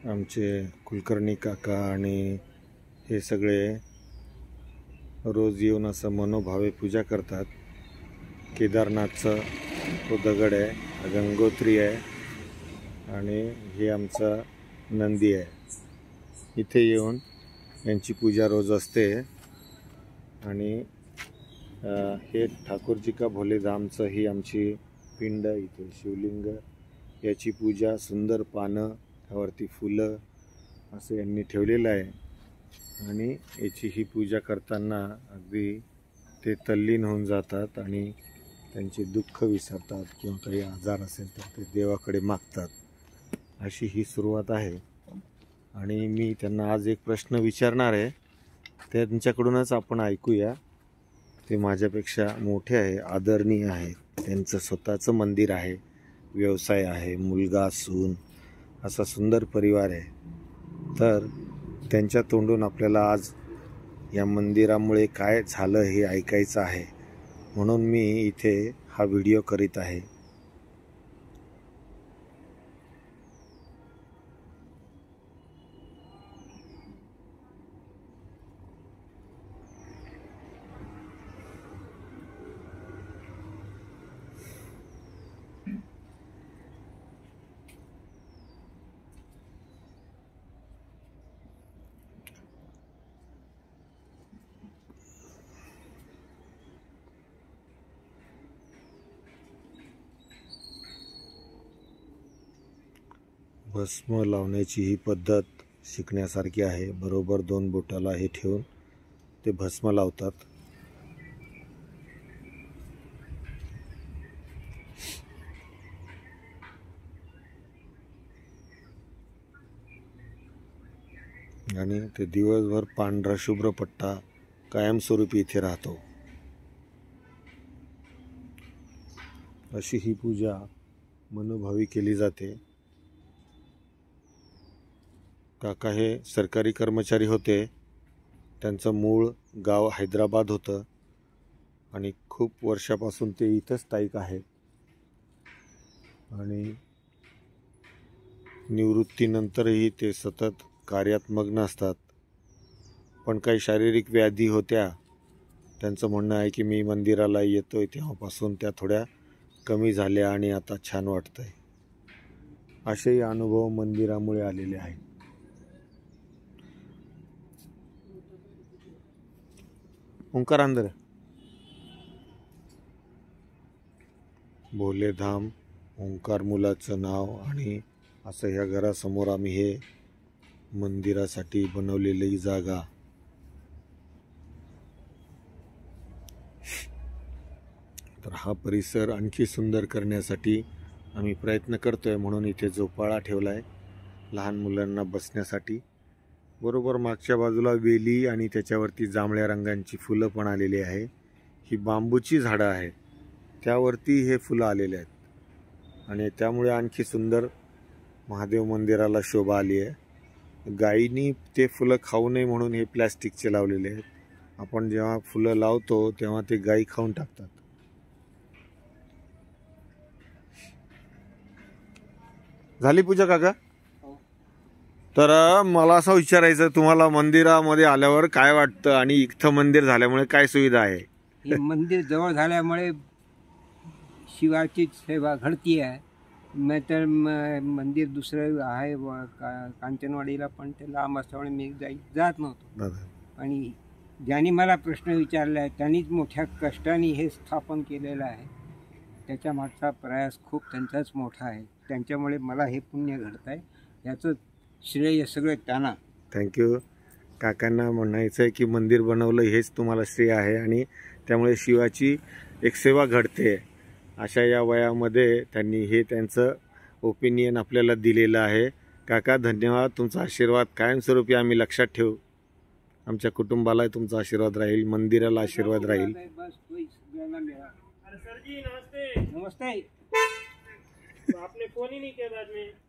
आमचे कुलकर्णी काका आणि हे सगळे रोज येऊन असं मनोभावे पूजा करतात। केदारनाथचा तो दगड आहे, गंगोत्री आहे आणि हे आमचा नंदी आहे। इथे येऊन यांची पूजा रोज असते आणि हे ठाकूरजी का भोलेधामचं ही आमची पिंड, इथे शिवलिंग, याची पूजा, सुंदर पानं, त्यावरती फुलं असं यांनी ठेवलेलं आहे आणि याची ही पूजा करताना अगदी ते तल्लीन होऊन जातात आणि त्यांचे दुःख विसरतात किंवा काही आजार असेल तर ते देवाकडे मागतात। अशी ही सुरुवात आहे आणि मी त्यांना आज एक प्रश्न विचारणार आहे, त्यांच्याकडूनच आपण ऐकूया। ते माझ्यापेक्षा मोठे आहे, आदरणीय आहे, त्यांचं स्वतःचं मंदिर आहे, व्यवसाय आहे, मुलगा सून असा सुंदर परिवार आहे। तर त्यांच्या तोंडून आपल्याला आज या मंदिरामुळे काय झालं हे ऐकायचं आहे, म्हणून मी इथे हा व्हिडिओ करीत आहे। भस्म लावण्याची ही पद्धत शिकण्यासारखी आहे। बरोबर 2 बोटाला हे ठेवून ते भस्म लावतात। आणि ते दिवसभर पांढरा शुभ्र पट्टा कायमस्वरूपी इथे राहतो। अशी ही पूजा मनोभावी केली जाते। काका हे सरकारी कर्मचारी होते, त्यांचं मूळ गाव हैदराबाद होतं आणि खूप वर्षापासून ते इथं स्थायिक आहेत आणि निवृत्तीनंतरही ते सतत कार्यात मग्न असतात। पण काही शारीरिक व्याधी होत्या, त्यांचं म्हणणं आहे की मी मंदिराला येतोय तेव्हापासून त्या थोड्या कमी झाल्या आणि आता छान वाटतंय। असेही अनुभव मंदिरामुळे आलेले आहेत। ओंकार अंदर भोलेधाम, ओंकार मुलाचं नाव आणि असं ह्या घरासमोर आम्ही हे मंदिरासाठी बनवलेली जागा। तर हा परिसर आणखी सुंदर करण्यासाठी आम्ही प्रयत्न करतोय, म्हणून इथे झोपाळा ठेवलाय लहान मुलांना बसण्यासाठी। बरोबर मागच्या बाजूला वेली आणि त्याच्यावरती जांभळ्या रंगाची फुलं पण आलेली आहे। ही बांबूची झाडं आहेत, त्यावरती हे फुलं आलेले आहेत आणि त्यामुळे आणखी सुंदर महादेव मंदिराला शोभा आली आहे। गायीनी ते फुलं खाऊ नये म्हणून हे प्लॅस्टिकचे लावलेले आहेत। आपण जेव्हा फुलं लावतो तेव्हा ते गायी खाऊन टाकतात। झाली पूजा काका? तर मला असं विचारायचं, तुम्हाला मंदिरामध्ये आल्यावर काय वाटतं आणि इथं मंदिर झाल्यामुळे काय सुविधा आहे? हे मंदिर जवळ झाल्यामुळे शिवाची सेवा घडती आहे, नाहीतर मंदिर दुसरं आहे कांचनवाडीला, पण ते लांब असल्यामुळे मी जात नव्हतो। आणि ज्यांनी मला प्रश्न विचारला आहे त्यांनीच मोठ्या कष्टाने हे स्थापन केलेलं आहे, त्याच्या मागचा प्रयास खूप त्यांचाच मोठा आहे, त्यांच्यामुळे मला हे पुण्य घडत आहे, याचं श्रेय सगळं त्यांना। थँक्यू। काकांना म्हणायचं आहे की मंदिर बनवलं हेच तुम्हाला श्रेय आहे आणि त्यामुळे शिवाची एक सेवा घडते। अशा या वयामध्ये त्यांनी हे त्यांचं ओपिनियन आपल्याला दिलेलं आहे। काका धन्यवाद, तुमचा आशीर्वाद कायमस्वरूपी आम्ही लक्षात ठेवू। आमच्या कुटुंबाला तुमचा आशीर्वाद राहील, मंदिराला आशीर्वाद राहील। नमस्ते। आपने फोन ही नहीं किया बाद में।